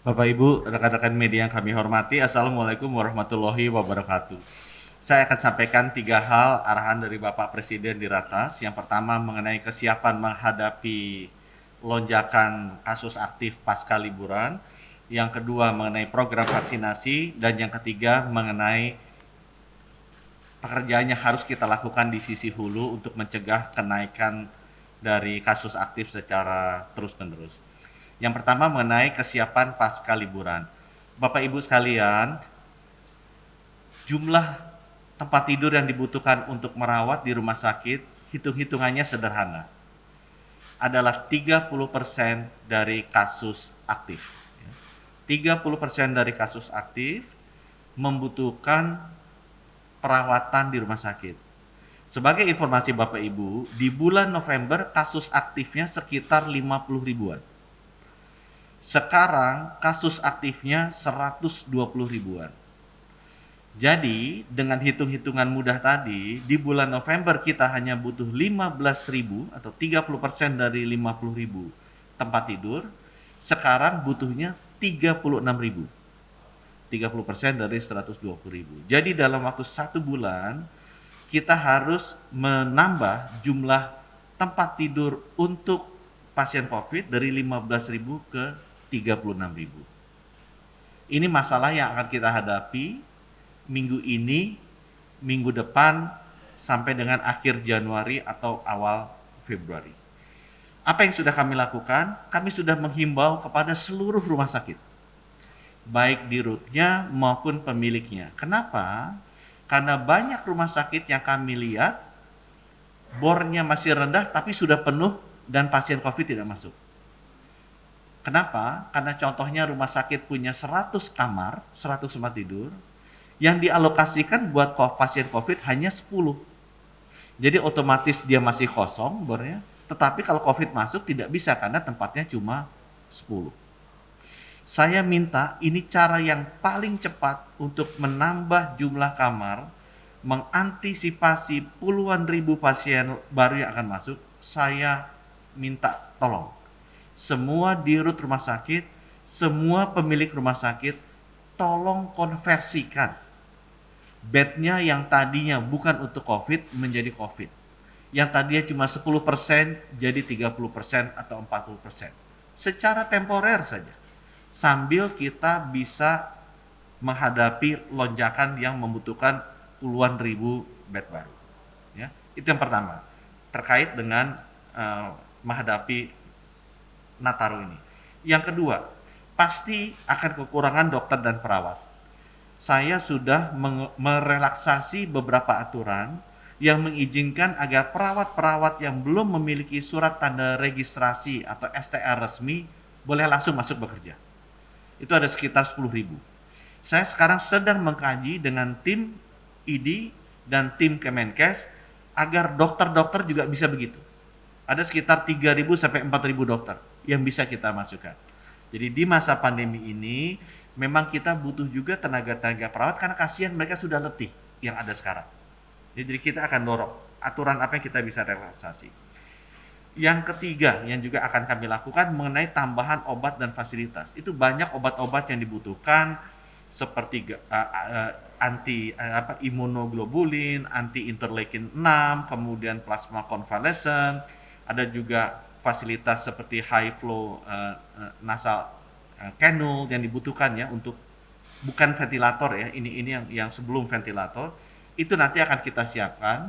Bapak Ibu, rekan-rekan media yang kami hormati, Assalamualaikum warahmatullahi wabarakatuh. Saya akan sampaikan 3 hal arahan dari Bapak Presiden di Ratas. Yang pertama mengenai kesiapan menghadapi lonjakan kasus aktif pasca liburan. Yang kedua mengenai program vaksinasi. Dan yang ketiga mengenai pekerjaan yang harus kita lakukan di sisi hulu untuk mencegah kenaikan dari kasus aktif secara terus-menerus. Yang pertama mengenai kesiapan pasca liburan. Bapak Ibu sekalian, jumlah tempat tidur yang dibutuhkan untuk merawat di rumah sakit, hitung-hitungannya sederhana. Adalah 30% dari kasus aktif. 30% dari kasus aktif membutuhkan perawatan di rumah sakit. Sebagai informasi Bapak Ibu, di bulan November kasus aktifnya sekitar 50 ribuan. Sekarang kasus aktifnya 120 ribuan. Jadi dengan hitung-hitungan mudah tadi, di bulan November kita hanya butuh 15.000 atau 30% dari 50.000 tempat tidur. Sekarang butuhnya 36.000. 30% dari 120.000. Jadi dalam waktu 1 bulan kita harus menambah jumlah tempat tidur untuk pasien COVID dari 15.000 ke 36.000. Ini masalah yang akan kita hadapi minggu ini, minggu depan, sampai dengan akhir Januari atau awal Februari. Apa yang sudah kami lakukan? Kami sudah menghimbau kepada seluruh rumah sakit, baik di rootnya maupun pemiliknya. Kenapa? Karena banyak rumah sakit yang kami lihat, bornya masih rendah tapi sudah penuh dan pasien COVID tidak masuk. Kenapa? Karena contohnya rumah sakit punya 100 kamar, 100 tempat tidur, yang dialokasikan buat pasien COVID hanya 10. Jadi otomatis dia masih kosong bornya, tetapi kalau COVID masuk tidak bisa karena tempatnya cuma 10. Saya minta ini cara yang paling cepat untuk menambah jumlah kamar, mengantisipasi puluhan ribu pasien baru yang akan masuk. Saya minta tolong semua dirut rumah sakit, semua pemilik rumah sakit, tolong konversikan bednya yang tadinya bukan untuk COVID menjadi COVID. Yang tadinya cuma 10% jadi 30% atau 40%. Secara temporer saja. Sambil kita bisa menghadapi lonjakan yang membutuhkan puluhan ribu bed baru. Ya, itu yang pertama. Terkait dengan menghadapi Nataru ini. Yang kedua, pasti akan kekurangan dokter dan perawat. Saya sudah merelaksasi beberapa aturan yang mengizinkan agar perawat-perawat yang belum memiliki surat tanda registrasi atau STR resmi boleh langsung masuk bekerja. Itu ada sekitar 10.000. Saya sekarang sedang mengkaji dengan tim ID dan tim Kemenkes agar dokter-dokter juga bisa begitu. Ada sekitar 3.000 sampai 4.000 dokter yang bisa kita masukkan. Jadi di masa pandemi ini memang kita butuh juga tenaga-tenaga perawat karena kasihan mereka sudah letih yang ada sekarang. Jadi kita akan dorong aturan apa yang kita bisa relaksasi. Yang ketiga yang juga akan kami lakukan mengenai tambahan obat dan fasilitas. Itu banyak obat-obat yang dibutuhkan seperti imunoglobulin, anti interleukin 6, kemudian plasma konvalesen, ada juga fasilitas seperti high flow nasal cannula yang dibutuhkan ya untuk bukan ventilator ya, ini yang sebelum ventilator itu nanti akan kita siapkan.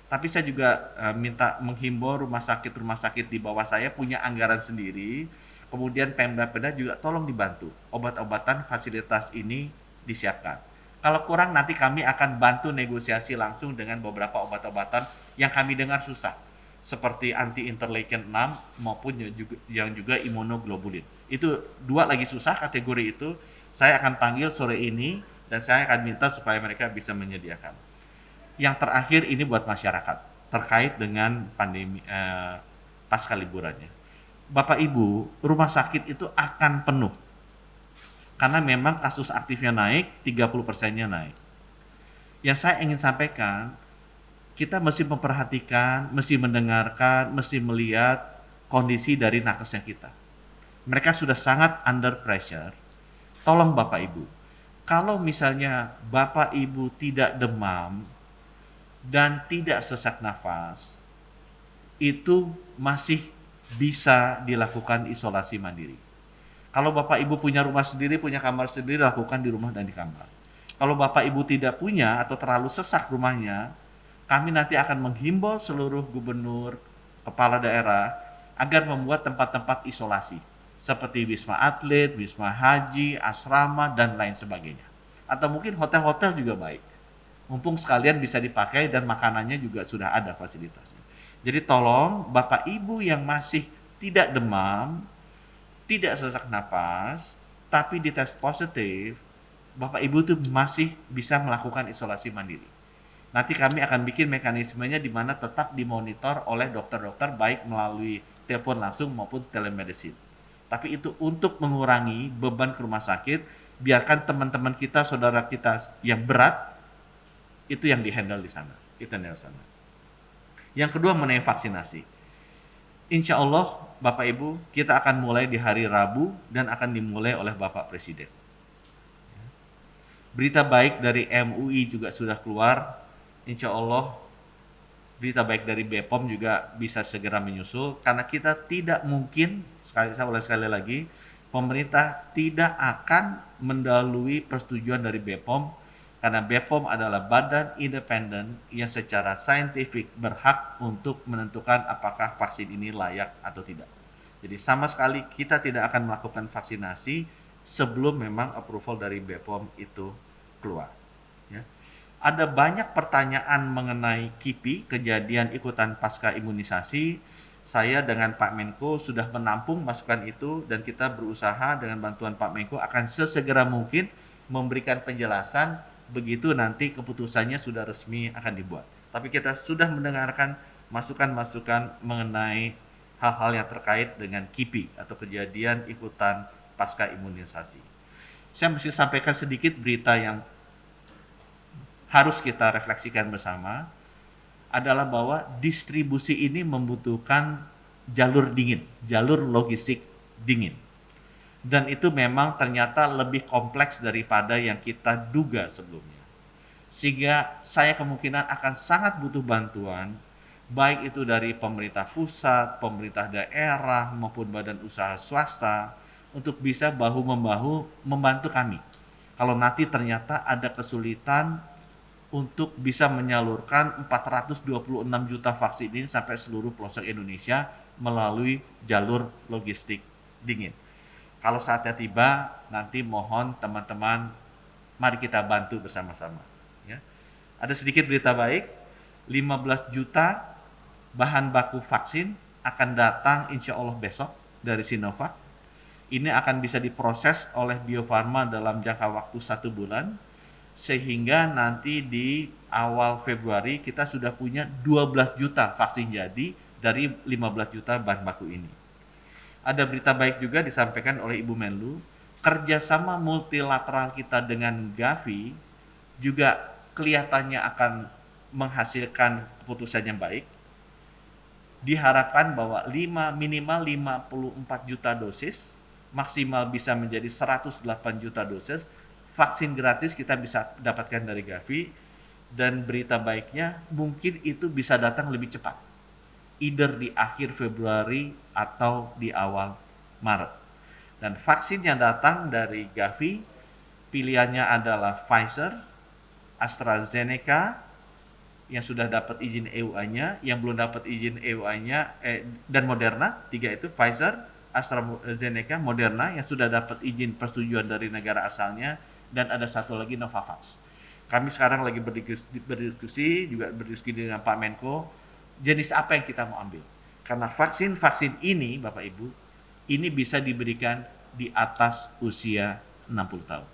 Tapi saya juga minta menghimbau rumah sakit di bawah saya punya anggaran sendiri. Kemudian Pemda-Pemda juga tolong dibantu obat-obatan fasilitas ini disiapkan. Kalau kurang nanti kami akan bantu negosiasi langsung dengan beberapa obat-obatan yang kami dengar susah seperti anti interleukin 6 maupun yang juga imunoglobulin. Itu dua lagi susah kategori itu. Saya akan panggil sore ini dan saya akan minta supaya mereka bisa menyediakan. Yang terakhir ini buat masyarakat terkait dengan pandemi pasca liburannya. Bapak Ibu, rumah sakit itu akan penuh. Karena memang kasus aktifnya naik, 30%-nya naik. Yang saya ingin sampaikan, kita mesti memperhatikan, mesti mendengarkan, mesti melihat kondisi dari nakesnya kita. Mereka sudah sangat under pressure. tolong Bapak Ibu, kalau misalnya Bapak Ibu tidak demam dan tidak sesak nafas, itu masih bisa dilakukan isolasi mandiri. Kalau Bapak Ibu punya rumah sendiri, punya kamar sendiri, lakukan di rumah dan di kamar. Kalau Bapak Ibu tidak punya atau terlalu sesak rumahnya, kami nanti akan menghimbau seluruh gubernur, kepala daerah agar membuat tempat-tempat isolasi seperti Wisma Atlet, Wisma Haji, asrama, dan lain sebagainya. Atau mungkin hotel-hotel juga baik. Mumpung sekalian bisa dipakai dan makanannya juga sudah ada fasilitasnya. Jadi tolong Bapak Ibu yang masih tidak demam, tidak sesak napas, tapi dites positif, Bapak Ibu tuh masih bisa melakukan isolasi mandiri. Nanti kami akan bikin mekanismenya di mana tetap dimonitor oleh dokter-dokter baik melalui telepon langsung maupun telemedicine. Tapi itu untuk mengurangi beban ke rumah sakit, biarkan teman-teman kita, saudara kita yang berat itu yang dihandle di sana. Itu yang di sana. Yang kedua mengenai vaksinasi. Insya Allah Bapak Ibu kita akan mulai di hari Rabu dan akan dimulai oleh Bapak Presiden. Berita baik dari MUI juga sudah keluar. Insya Allah berita baik dari BPOM juga bisa segera menyusul karena kita tidak mungkin, sekali lagi, pemerintah tidak akan mendahului persetujuan dari BPOM karena BPOM adalah badan independen yang secara saintifik berhak untuk menentukan apakah vaksin ini layak atau tidak. Jadi sama sekali kita tidak akan melakukan vaksinasi sebelum memang approval dari BPOM itu keluar. Ya. Ada banyak pertanyaan mengenai KIPI, kejadian ikutan pasca imunisasi. Saya dengan Pak Menko sudah menampung masukan itu dan kita berusaha dengan bantuan Pak Menko akan sesegera mungkin memberikan penjelasan begitu nanti keputusannya sudah resmi akan dibuat. Tapi kita sudah mendengarkan masukan-masukan mengenai hal-hal yang terkait dengan KIPI atau kejadian ikutan pasca imunisasi. Saya mesti sampaikan sedikit berita yang harus kita refleksikan bersama adalah bahwa distribusi ini membutuhkan jalur dingin, jalur logistik dingin. Dan itu memang ternyata lebih kompleks daripada yang kita duga sebelumnya. Sehingga saya kemungkinan akan sangat butuh bantuan, baik itu dari pemerintah pusat, pemerintah daerah, maupun badan usaha swasta, untuk bisa bahu-membahu membantu kami. Kalau nanti ternyata ada kesulitan untuk bisa menyalurkan 426 juta vaksin ini sampai seluruh pelosok Indonesia melalui jalur logistik dingin. Kalau saatnya tiba, nanti mohon teman-teman, mari kita bantu bersama-sama. Ya. Ada sedikit berita baik, 15 juta bahan baku vaksin akan datang insya Allah besok dari Sinovac. Ini akan bisa diproses oleh Bio Farma dalam jangka waktu 1 bulan, sehingga nanti di awal Februari kita sudah punya 12 juta vaksin jadi dari 15 juta bahan baku ini. Ada berita baik juga disampaikan oleh Ibu Menlu, kerjasama multilateral kita dengan Gavi juga kelihatannya akan menghasilkan keputusan yang baik. Diharapkan bahwa minimal 54 juta dosis, maksimal bisa menjadi 108 juta dosis, vaksin gratis kita bisa dapatkan dari Gavi, dan berita baiknya mungkin itu bisa datang lebih cepat. Either di akhir Februari atau di awal Maret. Dan vaksin yang datang dari Gavi pilihannya adalah Pfizer, AstraZeneca yang sudah dapat izin EUA-nya, yang belum dapat izin EUA-nya dan Moderna, 3 itu Pfizer, AstraZeneca, Moderna yang sudah dapat izin persetujuan dari negara asalnya, dan ada satu lagi Novavax. Kami sekarang lagi berdiskusi dengan Pak Menko jenis apa yang kita mau ambil. Karena vaksin-vaksin ini, Bapak Ibu, ini bisa diberikan di atas usia 60 tahun.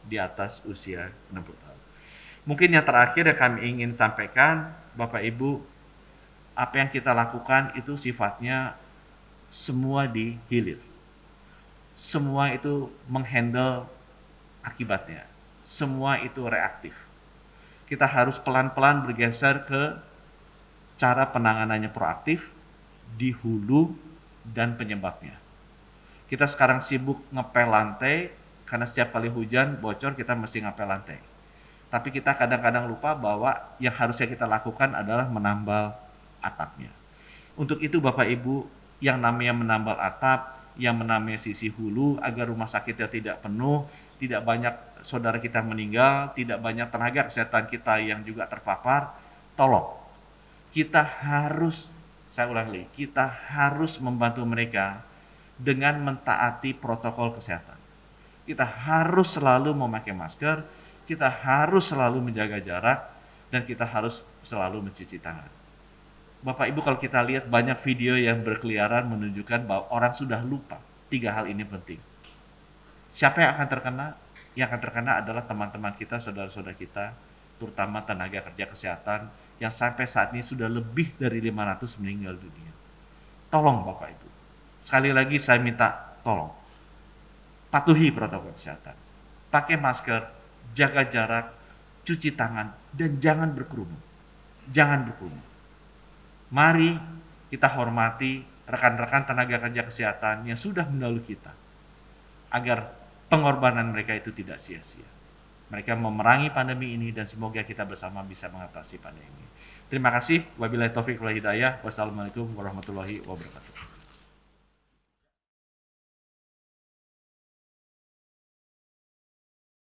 Di atas usia 60 tahun. Mungkin yang terakhir yang kami ingin sampaikan, Bapak Ibu, apa yang kita lakukan itu sifatnya semua dihilir. Semua itu menghandle akibatnya. Semua itu reaktif. Kita harus pelan-pelan bergeser ke cara penanganannya proaktif di hulu dan penyebabnya. Kita sekarang sibuk ngepel lantai Karena setiap kali hujan bocor kita mesti ngapel lantai. Tapi kita kadang-kadang lupa bahwa yang harusnya kita lakukan adalah menambal atapnya. Untuk itu Bapak Ibu, yang namanya menambal atap, yang namanya sisi hulu agar rumah sakitnya tidak penuh, tidak banyak saudara kita meninggal, tidak banyak tenaga kesehatan kita yang juga terpapar, tolong kita harus, saya ulang lagi, kita harus membantu mereka dengan mentaati protokol kesehatan. Kita harus selalu memakai masker, kita harus selalu menjaga jarak, dan kita harus selalu mencuci tangan. Bapak Ibu, kalau kita lihat banyak video yang berkeliaran menunjukkan bahwa orang sudah lupa 3 hal ini penting. Siapa yang akan terkena? Yang akan terkena adalah teman-teman kita, saudara-saudara kita, terutama tenaga kerja kesehatan yang sampai saat ini sudah lebih dari 500 meninggal dunia. Tolong Bapak Ibu, sekali lagi saya minta tolong, patuhi protokol kesehatan. Pakai masker, jaga jarak, cuci tangan, dan jangan berkerumun. Jangan berkerumun. Mari kita hormati rekan-rekan tenaga kerja kesehatan yang sudah mendahului kita, agar pengorbanan mereka itu tidak sia-sia. Mereka memerangi pandemi ini dan semoga kita bersama bisa mengatasi pandemi ini. Terima kasih. Wabillahi taufiq wal hidayah. Wassalamualaikum warahmatullahi wabarakatuh.